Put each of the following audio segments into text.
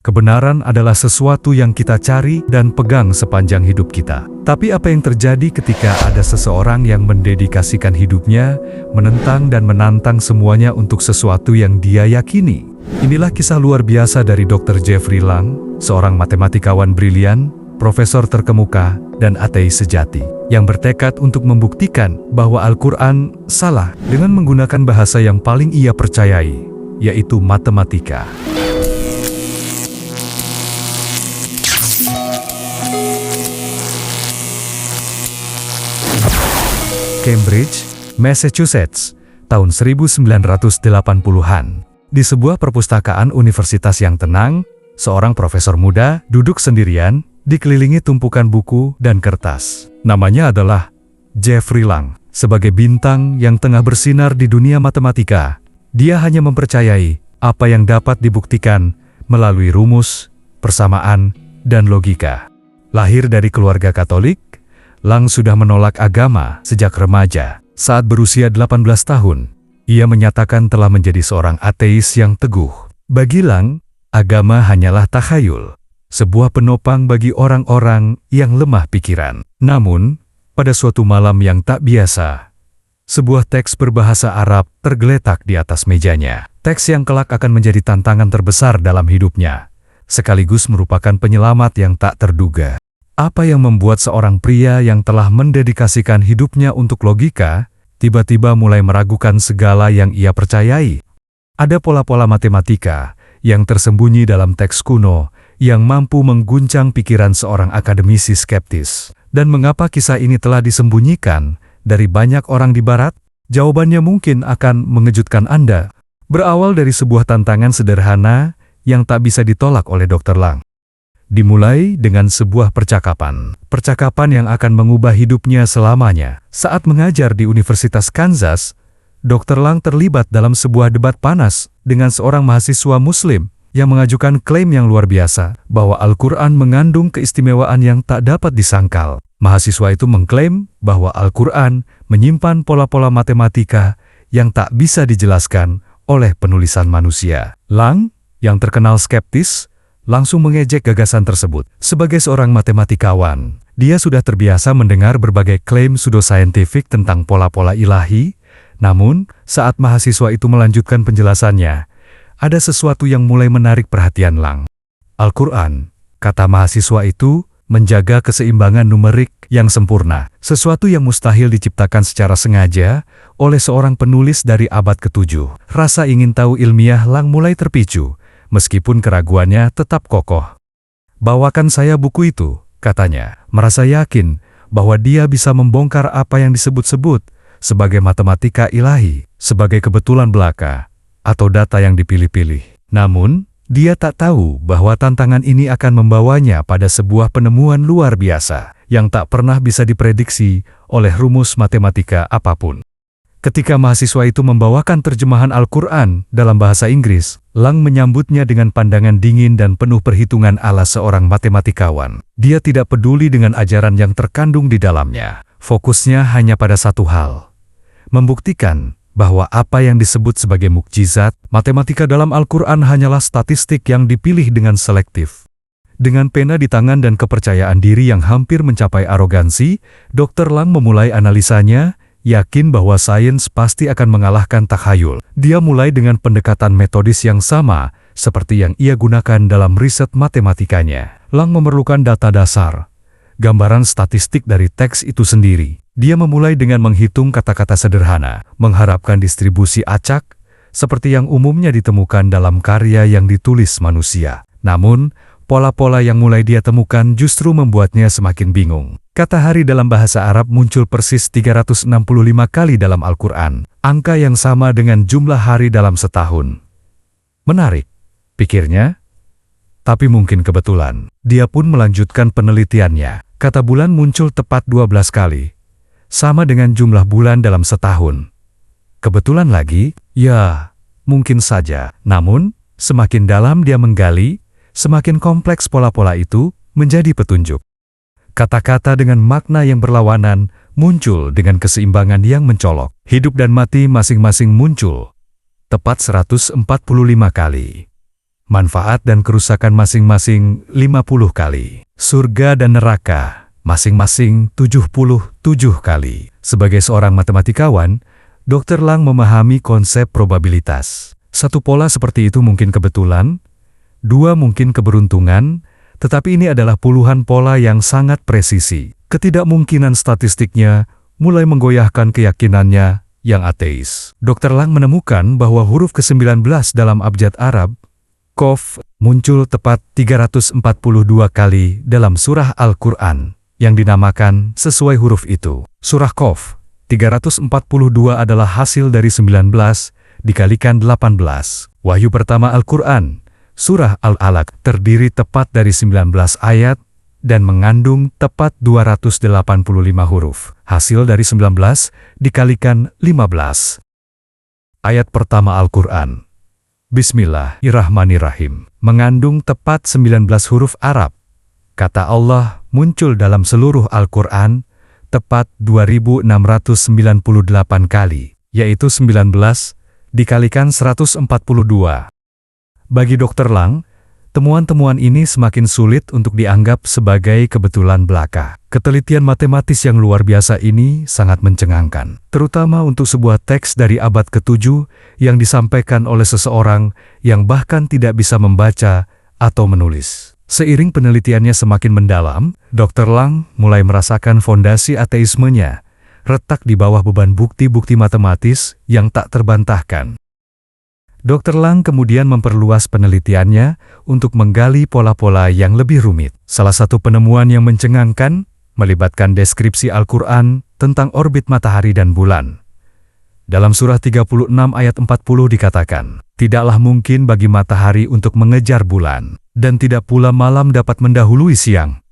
Kebenaran adalah sesuatu yang kita cari dan pegang sepanjang hidup kita. Tapi apa yang terjadi ketika ada seseorang yang mendedikasikan hidupnya, menentang dan menantang semuanya untuk sesuatu yang dia yakini? Inilah kisah luar biasa dari Dr. Jeffrey Lang, seorang matematikawan brilian, profesor terkemuka, dan ateis sejati, yang bertekad untuk membuktikan bahwa Al-Quran salah dengan menggunakan bahasa yang paling ia percayai, yaitu matematika. Cambridge, Massachusetts, tahun 1980-an. Di sebuah perpustakaan universitas yang tenang, seorang profesor muda duduk sendirian, dikelilingi tumpukan buku dan kertas. Namanya adalah Jeffrey Lang. Sebagai bintang yang tengah bersinar di dunia matematika, dia hanya mempercayai apa yang dapat dibuktikan melalui rumus, persamaan, dan logika. Lahir dari keluarga Katolik, Lang sudah menolak agama sejak remaja. Saat berusia 18 tahun, ia menyatakan telah menjadi seorang ateis yang teguh. Bagi Lang, agama hanyalah takhayul, sebuah penopang bagi orang-orang yang lemah pikiran. Namun, pada suatu malam yang tak biasa, sebuah teks berbahasa Arab tergeletak di atas mejanya. Teks yang kelak akan menjadi tantangan terbesar dalam hidupnya, sekaligus merupakan penyelamat yang tak terduga. Apa yang membuat seorang pria yang telah mendedikasikan hidupnya untuk logika, tiba-tiba mulai meragukan segala yang ia percayai? Ada pola-pola matematika yang tersembunyi dalam teks kuno yang mampu mengguncang pikiran seorang akademisi skeptis. Dan mengapa kisah ini telah disembunyikan dari banyak orang di Barat? Jawabannya mungkin akan mengejutkan Anda. Berawal dari sebuah tantangan sederhana yang tak bisa ditolak oleh Dr. Lang. Dimulai dengan sebuah percakapan yang akan mengubah hidupnya selamanya. Saat mengajar di Universitas Kansas, Dr. Lang terlibat dalam sebuah debat panas dengan seorang mahasiswa Muslim yang mengajukan klaim yang luar biasa bahwa Al-Quran mengandung keistimewaan yang tak dapat disangkal. Mahasiswa itu mengklaim bahwa Al-Quran menyimpan pola-pola matematika yang tak bisa dijelaskan oleh penulisan manusia. Lang, yang terkenal skeptis, langsung mengejek gagasan tersebut. Sebagai seorang matematikawan, dia sudah terbiasa mendengar berbagai klaim pseudosaintifik tentang pola-pola ilahi. Namun, saat mahasiswa itu melanjutkan penjelasannya, ada sesuatu yang mulai menarik perhatian Lang. Al-Quran, kata mahasiswa itu, menjaga keseimbangan numerik yang sempurna, sesuatu yang mustahil diciptakan secara sengaja oleh seorang penulis dari abad ke-7. Rasa ingin tahu ilmiah Lang mulai terpicu, meskipun keraguannya tetap kokoh. "Bawakan saya buku itu," katanya, merasa yakin bahwa dia bisa membongkar apa yang disebut-sebut sebagai matematika ilahi, sebagai kebetulan belaka, atau data yang dipilih-pilih. Namun, dia tak tahu bahwa tantangan ini akan membawanya pada sebuah penemuan luar biasa yang tak pernah bisa diprediksi oleh rumus matematika apapun. Ketika mahasiswa itu membawakan terjemahan Al-Quran dalam bahasa Inggris, Lang menyambutnya dengan pandangan dingin dan penuh perhitungan ala seorang matematikawan. Dia tidak peduli dengan ajaran yang terkandung di dalamnya. Fokusnya hanya pada satu hal: membuktikan bahwa apa yang disebut sebagai mukjizat, matematika dalam Al-Quran hanyalah statistik yang dipilih dengan selektif. Dengan pena di tangan dan kepercayaan diri yang hampir mencapai arogansi, Dr. Lang memulai analisanya, yakin bahwa sains pasti akan mengalahkan takhayul. Dia mulai dengan pendekatan metodis yang sama seperti yang ia gunakan dalam riset matematikanya. Lang memerlukan data dasar, gambaran statistik dari teks itu sendiri. Dia memulai dengan menghitung kata-kata sederhana, mengharapkan distribusi acak, seperti yang umumnya ditemukan dalam karya yang ditulis manusia. Namun, pola-pola yang mulai dia temukan justru membuatnya semakin bingung. Kata hari dalam bahasa Arab muncul persis 365 kali dalam Al-Quran, angka yang sama dengan jumlah hari dalam setahun. Menarik, pikirnya. Tapi mungkin kebetulan. Dia pun melanjutkan penelitiannya. Kata bulan muncul tepat 12 kali, sama dengan jumlah bulan dalam setahun. Kebetulan lagi? Ya, mungkin saja. Namun, semakin dalam dia menggali, semakin kompleks pola-pola itu menjadi petunjuk. Kata-kata dengan makna yang berlawanan muncul dengan keseimbangan yang mencolok. Hidup dan mati masing-masing muncul tepat 145 kali. manfaat dan kerusakan masing-masing 50 kali. Surga dan neraka masing-masing 77 kali. Sebagai seorang matematikawan, Dr. Lang memahami konsep probabilitas. Satu pola seperti itu mungkin kebetulan, dua mungkin keberuntungan, tetapi ini adalah puluhan pola yang sangat presisi. Ketidakmungkinan statistiknya mulai menggoyahkan keyakinannya yang ateis. Dr. Lang menemukan bahwa huruf ke-19 dalam abjad Arab, Qaf, muncul tepat 342 kali dalam surah Al-Quran, yang dinamakan sesuai huruf itu. Surah Qaf, 342 adalah hasil dari 19 dikalikan 18. Wahyu pertama Al-Quran, surah Al-Alaq, terdiri tepat dari 19 ayat, dan mengandung tepat 285 huruf. Hasil dari 19 dikalikan 15. Ayat pertama Al-Quran, Bismillahirrahmanirrahim, mengandung tepat 19 huruf Arab. Kata Allah muncul dalam seluruh Al-Quran tepat 2698 kali, yaitu 19 dikalikan 142. Bagi Dr. Lang, temuan-temuan ini semakin sulit untuk dianggap sebagai kebetulan belaka. Ketelitian matematis yang luar biasa ini sangat mencengangkan, terutama untuk sebuah teks dari abad ke-7 yang disampaikan oleh seseorang yang bahkan tidak bisa membaca atau menulis. Seiring penelitiannya semakin mendalam, Dr. Lang mulai merasakan fondasi ateismenya retak di bawah beban bukti-bukti matematis yang tak terbantahkan. Dr. Lang kemudian memperluas penelitiannya untuk menggali pola-pola yang lebih rumit. Salah satu penemuan yang mencengangkan melibatkan deskripsi Al-Quran tentang orbit matahari dan bulan. Dalam surah 36 ayat 40 dikatakan, "Tidaklah mungkin bagi matahari untuk mengejar bulan, dan tidak pula malam dapat mendahului siang.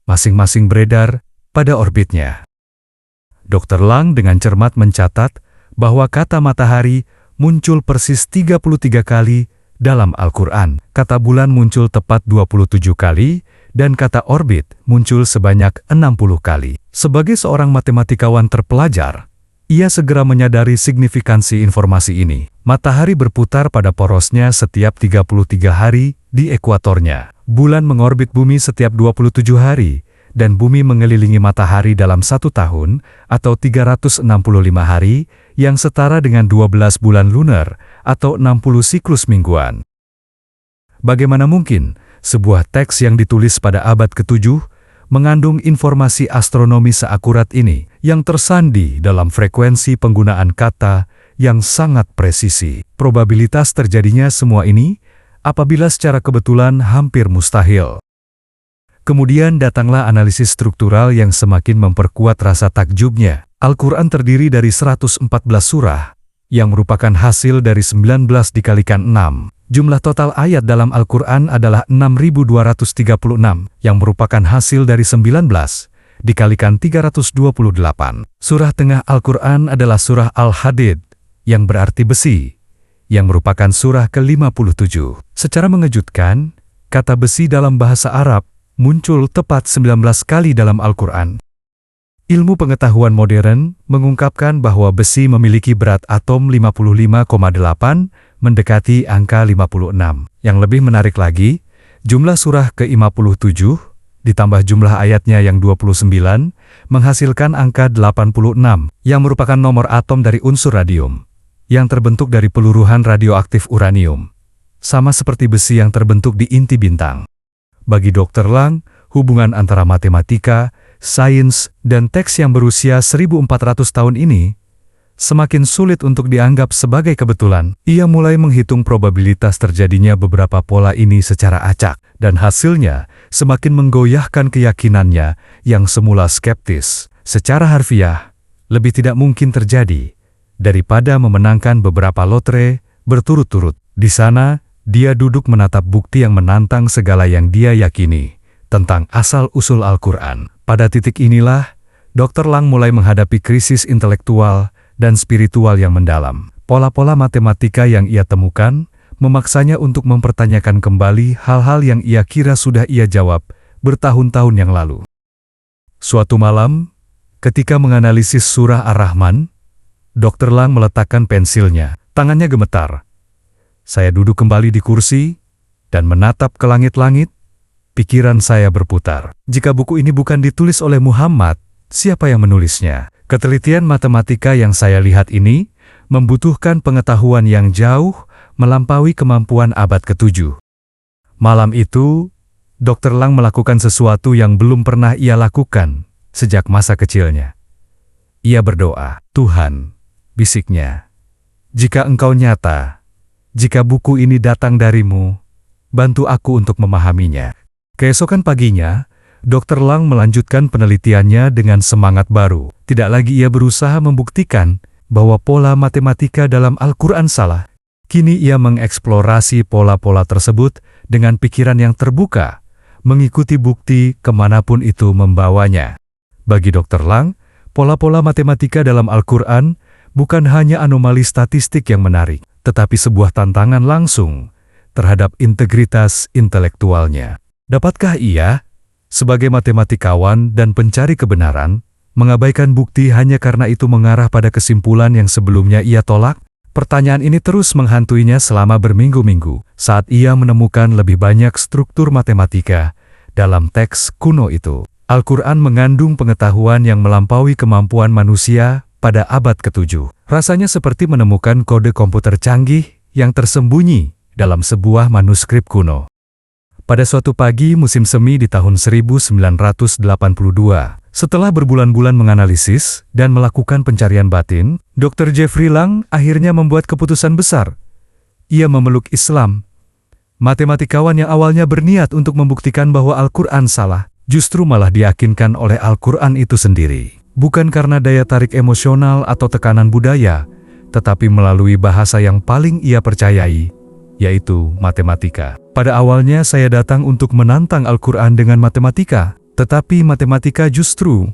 Masing-masing beredar pada orbitnya." Dr. Lang dengan cermat mencatat bahwa kata matahari muncul persis 33 kali dalam Al-Quran. Kata bulan muncul tepat 27 kali, dan kata orbit muncul sebanyak 60 kali. Sebagai seorang matematikawan terpelajar, ia segera menyadari signifikansi informasi ini. Matahari berputar pada porosnya setiap 33 hari di ekuatornya. Bulan mengorbit bumi setiap 27 hari, dan bumi mengelilingi matahari dalam 1 tahun atau 365 hari, yang setara dengan 12 bulan lunar atau 60 siklus mingguan. Bagaimana mungkin sebuah teks yang ditulis pada abad ke-7 mengandung informasi astronomi seakurat ini, yang tersandi dalam frekuensi penggunaan kata yang sangat presisi? Probabilitas terjadinya semua ini apabila secara kebetulan hampir mustahil. Kemudian datanglah analisis struktural yang semakin memperkuat rasa takjubnya. Al-Quran terdiri dari 114 surah, yang merupakan hasil dari 19 dikalikan 6. Jumlah total ayat dalam Al-Quran adalah 6.236, yang merupakan hasil dari 19 dikalikan 328. Surah tengah Al-Quran adalah surah Al-Hadid, yang berarti besi, yang merupakan surah ke-57. Secara mengejutkan, kata besi dalam bahasa Arab muncul tepat 19 kali dalam Al-Quran. Ilmu pengetahuan modern mengungkapkan bahwa besi memiliki berat atom 55,8, mendekati angka 56. Yang lebih menarik lagi, jumlah surah ke-57 ditambah jumlah ayatnya yang 29 menghasilkan angka 86, yang merupakan nomor atom dari unsur radium, yang terbentuk dari peluruhan radioaktif uranium, sama seperti besi yang terbentuk di inti bintang. Bagi Dr. Lang, hubungan antara matematika, sains, dan teks yang berusia 1400 tahun ini semakin sulit untuk dianggap sebagai kebetulan. Ia mulai menghitung probabilitas terjadinya beberapa pola ini secara acak, dan hasilnya semakin menggoyahkan keyakinannya yang semula skeptis. Secara harfiah, lebih tidak mungkin terjadi daripada memenangkan beberapa lotre berturut-turut. Di sana, dia duduk menatap bukti yang menantang segala yang dia yakini tentang asal-usul Al-Quran. Pada titik inilah, Dr. Lang mulai menghadapi krisis intelektual dan spiritual yang mendalam. Pola-pola matematika yang ia temukan memaksanya untuk mempertanyakan kembali hal-hal yang ia kira sudah ia jawab bertahun-tahun yang lalu. Suatu malam, ketika menganalisis surah Ar-Rahman, Dr. Lang meletakkan pensilnya. Tangannya gemetar. Saya duduk kembali di kursi, dan menatap ke langit-langit, pikiran saya berputar. Jika buku ini bukan ditulis oleh Muhammad, siapa yang menulisnya? Ketelitian matematika yang saya lihat ini membutuhkan pengetahuan yang jauh melampaui kemampuan abad ke-7. Malam itu, Dr. Lang melakukan sesuatu yang belum pernah ia lakukan sejak masa kecilnya. Ia berdoa, "Tuhan," bisiknya, "jika Engkau nyata, jika buku ini datang darimu, bantu aku untuk memahaminya." Keesokan paginya, Dr. Lang melanjutkan penelitiannya dengan semangat baru. Tidak lagi ia berusaha membuktikan bahwa pola matematika dalam Al-Quran salah. Kini ia mengeksplorasi pola-pola tersebut dengan pikiran yang terbuka, mengikuti bukti kemanapun itu membawanya. Bagi Dr. Lang, pola-pola matematika dalam Al-Quran bukan hanya anomali statistik yang menarik, tetapi sebuah tantangan langsung terhadap integritas intelektualnya. Dapatkah ia, sebagai matematikawan dan pencari kebenaran, mengabaikan bukti hanya karena itu mengarah pada kesimpulan yang sebelumnya ia tolak? Pertanyaan ini terus menghantuinya selama berminggu-minggu saat ia menemukan lebih banyak struktur matematika dalam teks kuno itu. Al-Quran mengandung pengetahuan yang melampaui kemampuan manusia pada abad ke-7. Rasanya seperti menemukan kode komputer canggih yang tersembunyi dalam sebuah manuskrip kuno. Pada suatu pagi musim semi di tahun 1982, setelah berbulan-bulan menganalisis dan melakukan pencarian batin, Dr. Jeffrey Lang akhirnya membuat keputusan besar. Ia memeluk Islam. Matematikawan yang awalnya berniat untuk membuktikan bahwa Al-Quran salah, justru malah diyakinkan oleh Al-Quran itu sendiri. Bukan karena daya tarik emosional atau tekanan budaya, tetapi melalui bahasa yang paling ia percayai, yaitu matematika. Pada awalnya saya datang untuk menantang Al-Quran dengan matematika, tetapi matematika justru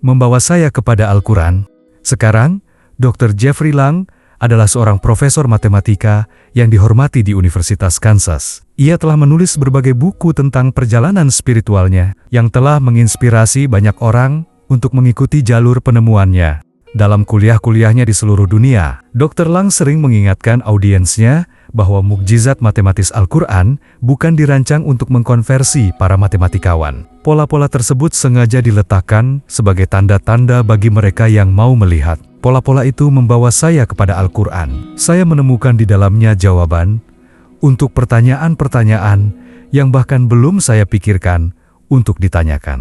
membawa saya kepada Al-Quran. Sekarang, Dr. Jeffrey Lang adalah seorang profesor matematika yang dihormati di Universitas Kansas. Ia telah menulis berbagai buku tentang perjalanan spiritualnya yang telah menginspirasi banyak orang untuk mengikuti jalur penemuannya. Dalam kuliah-kuliahnya di seluruh dunia, Dr. Lang sering mengingatkan audiensnya bahwa mukjizat matematis Al-Quran bukan dirancang untuk mengkonversi para matematikawan. Pola-pola tersebut sengaja diletakkan sebagai tanda-tanda bagi mereka yang mau melihat. Pola-pola itu membawa saya kepada Al-Quran. Saya menemukan di dalamnya jawaban untuk pertanyaan-pertanyaan yang bahkan belum saya pikirkan untuk ditanyakan.